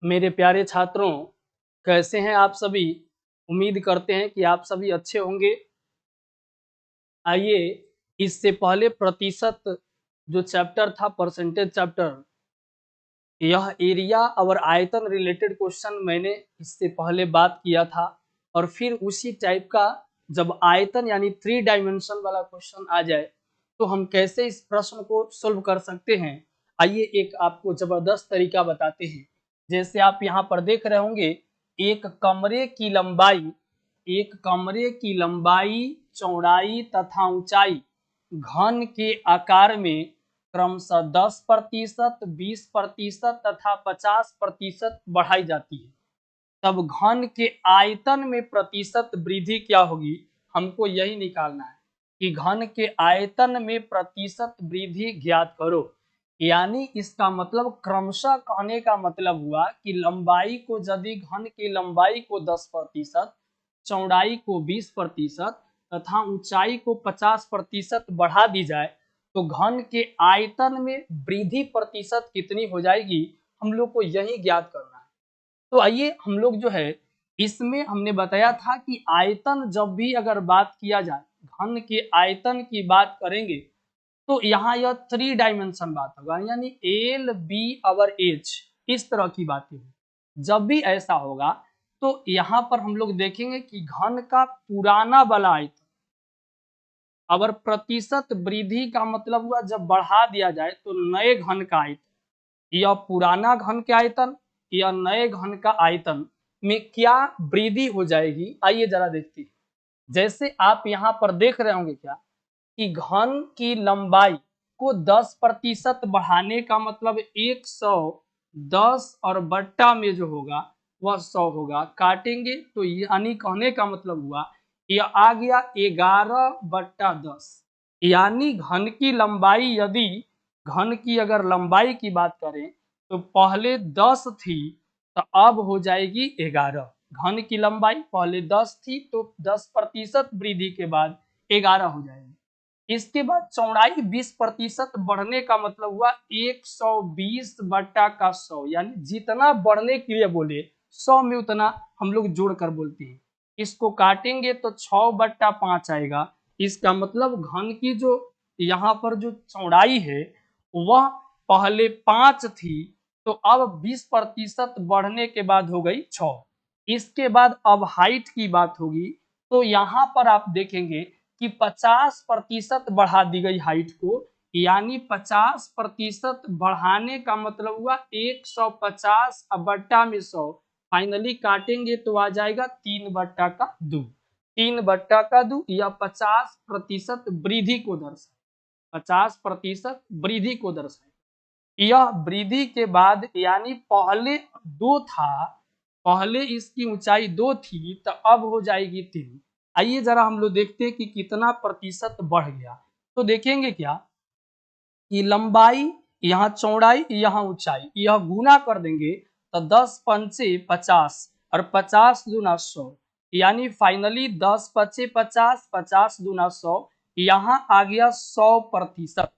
मेरे प्यारे छात्रों, कैसे हैं आप सभी? उम्मीद करते हैं कि आप सभी अच्छे होंगे। आइए, इससे पहले प्रतिशत जो चैप्टर था, परसेंटेज चैप्टर, यह एरिया और आयतन रिलेटेड क्वेश्चन मैंने इससे पहले बात किया था। और फिर उसी टाइप का जब आयतन यानी 3 डायमेंशन वाला क्वेश्चन आ जाए तो हम कैसे इस प्रश्न को सोल्व कर सकते हैं। आइए एक आपको जबरदस्त तरीका बताते हैं। जैसे आप यहाँ पर देख रहे होंगे, एक कमरे की लंबाई, चौड़ाई तथा ऊंचाई घन के आकार में क्रमशः 10%, 20% तथा 50% बढ़ाई जाती है। तब घन के आयतन में प्रतिशत वृद्धि क्या होगी, हमको यही निकालना है कि घन के आयतन में प्रतिशत वृद्धि ज्ञात करो। यानी इसका मतलब क्रमशः कहने का मतलब हुआ कि लंबाई को, यदि घन की लंबाई को 10%, चौड़ाई को 20% तथा ऊंचाई को 50% बढ़ा दी जाए तो घन के आयतन में वृद्धि प्रतिशत कितनी हो जाएगी, हम लोग को यही ज्ञात करना है। तो आइए हम लोग जो है, इसमें हमने बताया था कि आयतन जब भी अगर बात किया जाए, घन के आयतन की बात करेंगे तो यहाँ यह 3 डायमेंशन बात होगा, यानी एल बी और एच, इस तरह की बातें होगी। जब भी ऐसा होगा तो यहाँ पर हम लोग देखेंगे कि घन का पुराना वाला आयतन, अगर प्रतिशत वृद्धि का मतलब हुआ जब बढ़ा दिया जाए तो नए घन का आयतन, यह पुराना घन के आयतन या नए घन का आयतन में क्या वृद्धि हो जाएगी। आइए जरा देखते हैं। जैसे आप यहाँ पर देख रहे होंगे क्या कि घन की लंबाई को 10% बढ़ाने का मतलब 110 और बट्टा में जो होगा वह 100 होगा। काटेंगे तो यानी कहने का मतलब हुआ यह आ गया 11/10। यानी घन की लंबाई, यदि घन की अगर लंबाई की बात करें तो पहले 10 थी तो अब हो जाएगी 11। घन की लंबाई पहले 10 थी तो 10% वृद्धि के बाद 11 हो जाएगी। इसके बाद चौड़ाई 20% बढ़ने का मतलब हुआ 120/100, यानी जितना बढ़ने के लिए बोले 100 में उतना हम लोग जोड़कर बोलते हैं। इसको काटेंगे तो 6/5 आएगा। इसका मतलब घन की जो यहाँ पर जो चौड़ाई है वह पहले 5 थी तो अब 20% बढ़ने के बाद हो गई 6। इसके बाद अब हाइट की बात होगी तो यहाँ पर आप देखेंगे कि 50% बढ़ा दी गई हाइट को, यानी 50% बढ़ाने का मतलब हुआ 150 बट्टा में 100। फाइनली काटेंगे तो आ जाएगा 3/2। 3/2 या 50% वृद्धि को दर्शाए, 50% वृद्धि को दर्शाए। यह वृद्धि के बाद, यानी पहले 2 था, पहले इसकी ऊंचाई 2 थी तो अब हो जाएगी 3। आइए जरा हम लोग देखते हैं कि कितना प्रतिशत बढ़ गया। तो देखेंगे क्या कि लंबाई यहाँ चौड़ाई यहाँ ऊंचाई, यह गुना कर देंगे तो 10×5 = 50 और 50×2 = 100, यानी फाइनली 10×5 = 50, 50×2 = 100, यहाँ आ गया 100%।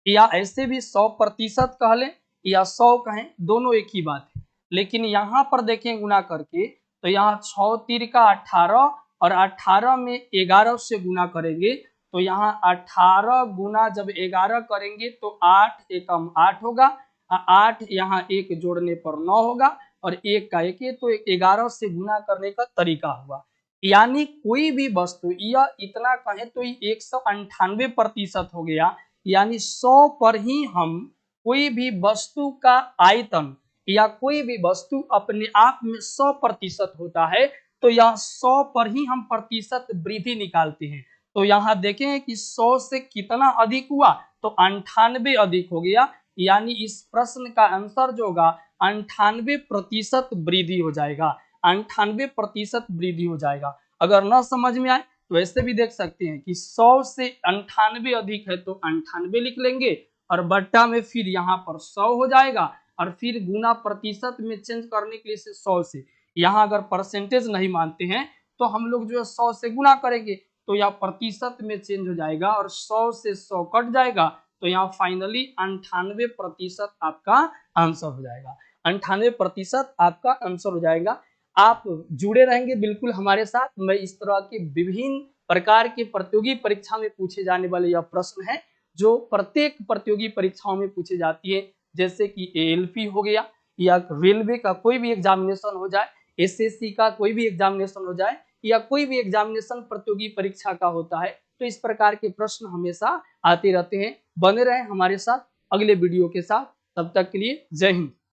या ऐसे भी 100% कह लें या 100 कहें, दोनों एक ही बात है। लेकिन यहाँ पर देखें गुना करके तो यहाँ 6×3 = 18 और 18 में 11 से गुना करेंगे तो यहाँ 18 गुना जब 11 करेंगे तो 8 एकम 8 होगा, 8 यहाँ 1 जोड़ने पर 9 होगा और 1 का 1 है तो 11 से गुना करने का तरीका हुआ। यानी कोई भी वस्तु, यह इतना कहें तो 198% हो गया। यानी 100 पर ही हम कोई भी वस्तु का आयतन या कोई भी वस्तु अपने आप में 100% होता है तो यह 100 पर ही हम प्रतिशत वृद्धि निकालते हैं। तो यहाँ देखें कि 100 से कितना अधिक हुआ तो 98 अधिक हो गया। यानी इस प्रश्न का आंसर जो होगा 98% वृद्धि हो जाएगा, 98% वृद्धि हो जाएगा। अगर न समझ में आए तो ऐसे भी देख सकते हैं कि 100 से 98 अधिक है तो 98 लिख लेंगे और बट्टा में फिर यहाँ पर 100 हो जाएगा और फिर गुना प्रतिशत में चेंज करने के लिए 100 से, यहाँ अगर परसेंटेज नहीं मानते हैं तो हम लोग जो है 100 से गुना करेंगे तो यह प्रतिशत में चेंज हो जाएगा और 100 से 100 कट जाएगा तो यहाँ फाइनली 98% आपका आंसर हो जाएगा। 98% आपका आंसर हो जाएगा। आप जुड़े रहेंगे बिल्कुल हमारे साथ। मैं इस तरह के विभिन्न प्रकार के प्रतियोगी परीक्षा में पूछे जाने वाले यह प्रश्न है जो प्रत्येक प्रतियोगी परीक्षाओं में पूछे जाती है, जैसे कि ALP हो गया या रेलवे का कोई भी एग्जामिनेशन हो जाए, SSC का कोई भी एग्जामिनेशन हो जाए या कोई भी एग्जामिनेशन प्रतियोगी परीक्षा का होता है, तो इस प्रकार के प्रश्न हमेशा आते रहते हैं। बने रहें हमारे साथ अगले वीडियो के साथ, तब तक के लिए जय हिंद।